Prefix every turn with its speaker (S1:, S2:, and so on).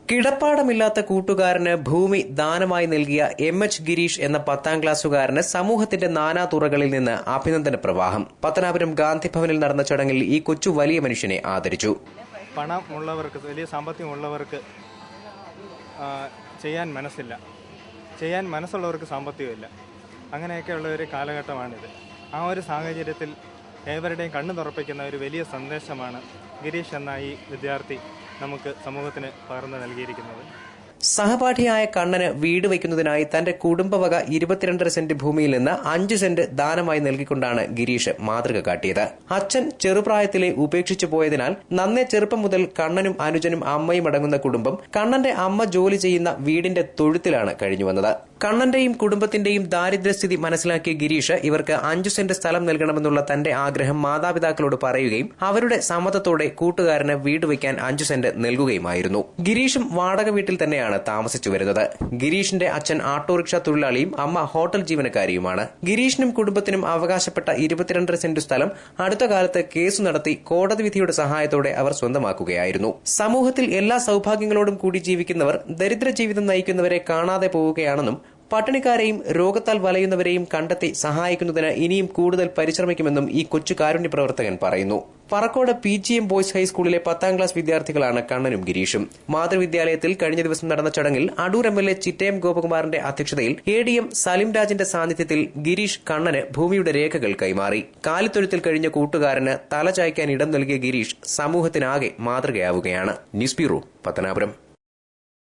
S1: കിടപ്പാടമില്ലാത്ത കൂട്ടുകാരന് ഭൂമി ദാനമായി നൽകിയ എച്ച് ഗിരീഷ് എന്ന 10ാം ക്ലാസ്സുകാരന് സമൂഹത്തിന്റെ നാനാതുറകളിൽ നിന്ന് അഭിനന്ദന പ്രവാഹം. പത്തനാപുരം ഗാന്ധിഭവനിൽ നടന്ന ചടങ്ങിൽ ഈ കൊച്ചു വലിയ മനുഷ്യനെ ആദരിച്ചു.
S2: പണമുള്ളവർക്ക്, വലിയ സാമ്പത്തികമുള്ളവർക്ക് ചെയ്യാൻ മനസ്സില്ല, ചെയ്യാൻ മനസ്സുള്ളവർക്ക് സാമ്പത്തികമില്ല. അങ്ങനെയൊക്കെയുള്ള ഒരു കാലഘട്ടമാണിത്. ആ ഒരു സാഹചര്യത്തിൽ ഏവരുടെയും കണ്ണു തുറപ്പിക്കുന്ന ഒരു വലിയ സന്ദേശമാണ് ഗിരീഷ് എന്ന ഈ വിദ്യാർത്ഥി നമുക്ക് സമൂഹത്തിന് പകർന്നു നൽകിയിരിക്കുന്നത്.
S1: സഹപാഠിയായ കണ്ണന് വീട് വയ്ക്കുന്നതിനായി തന്റെ കുടുംബവക 22 സെന്റ് ഭൂമിയിൽ നിന്ന് 5 സെന്റ് ദാനമായി നൽകിക്കൊണ്ടാണ് ഗിരീഷ് മാതൃക കാട്ടിയത്. അച്ഛൻ ചെറുപ്രായത്തിലെ ഉപേക്ഷിച്ചു പോയതിനാൽ നന്നേ ചെറുപ്പം മുതൽ കണ്ണനും അനുജനും അമ്മയും അടങ്ങുന്ന കുടുംബം കണ്ണന്റെ അമ്മ ജോലി ചെയ്യുന്ന വീടിന്റെ തൊഴുത്തിലാണ് കഴിഞ്ഞുവന്നത്. കണ്ണന്റെയും കുടുംബത്തിന്റെയും ദാരിദ്ര്യസ്ഥിതി മനസ്സിലാക്കിയ ഗിരീഷ് ഇവർക്ക് 5 സെന്റ് സ്ഥലം നൽകണമെന്നുള്ള തന്റെ ആഗ്രഹം മാതാപിതാക്കളോട് പറയുകയും അവരുടെ സമ്മതത്തോടെ കൂട്ടുകാരന് വീട് വയ്ക്കാൻ 5 സെന്റ് നൽകുകയുമായിരുന്നു. ഗിരീഷും വാടക വീട്ടിൽ തന്നെയാണ് താമസിച്ചു വരുന്നത്. ഗിരീഷിന്റെ അച്ഛൻ ഓട്ടോറിക്ഷ തൊഴിലാളിയും അമ്മ ഹോട്ടൽ ജീവനക്കാരിയുമാണ്. ഗിരീഷിനും കുടുംബത്തിനും അവകാശപ്പെട്ട 22 സെന്റ് സ്ഥലം അടുത്ത കാലത്ത് കേസ് നടത്തി കോടതി വിധിയുടെ സഹായത്തോടെ അവർ സ്വന്തമാക്കുകയായിരുന്നു. സമൂഹത്തിൽ എല്ലാ സൌഭാഗ്യങ്ങളോടും കൂടി ജീവിക്കുന്നവർ ദരിദ്ര ജീവിതം നയിക്കുന്നവരെ കാണാതെ പോവുകയാണെന്നും പട്ടിണിക്കാരെയും രോഗത്താൽ വലയുന്നവരെയും കണ്ടെത്തി സഹായിക്കുന്നതിന് ഇനിയും കൂടുതൽ പരിശ്രമിക്കുമെന്നും ഈ കൊച്ചു കാരുണ്യ പ്രവർത്തകൻ പറയുന്നു. പറക്കോട് PGM ബോയ്സ് ഹൈസ്കൂളിലെ 10ാം ക്ലാസ് വിദ്യാർത്ഥികളാണ് കണ്ണനും ഗിരീഷും. മാതൃവിദ്യാലയത്തിൽ കഴിഞ്ഞ ദിവസം നടന്ന ചടങ്ങിൽ അടൂർ MLA ചിറ്റയം ഗോപകുമാറിന്റെ അധ്യക്ഷതയിൽ ADM സലിം രാജിന്റെ സാന്നിധ്യത്തിൽ ഗിരീഷ് കണ്ണന് ഭൂമിയുടെ രേഖകൾ കൈമാറി. കാലിത്തൊഴുത്തിൽ കഴിഞ്ഞ കൂട്ടുകാരന് തല ചായ്ക്കാൻ ഇടം നൽകിയ ഗിരീഷ് സമൂഹത്തിനാകെ മാതൃകയാവുകയാണ്. News bureau, Pathanapuram.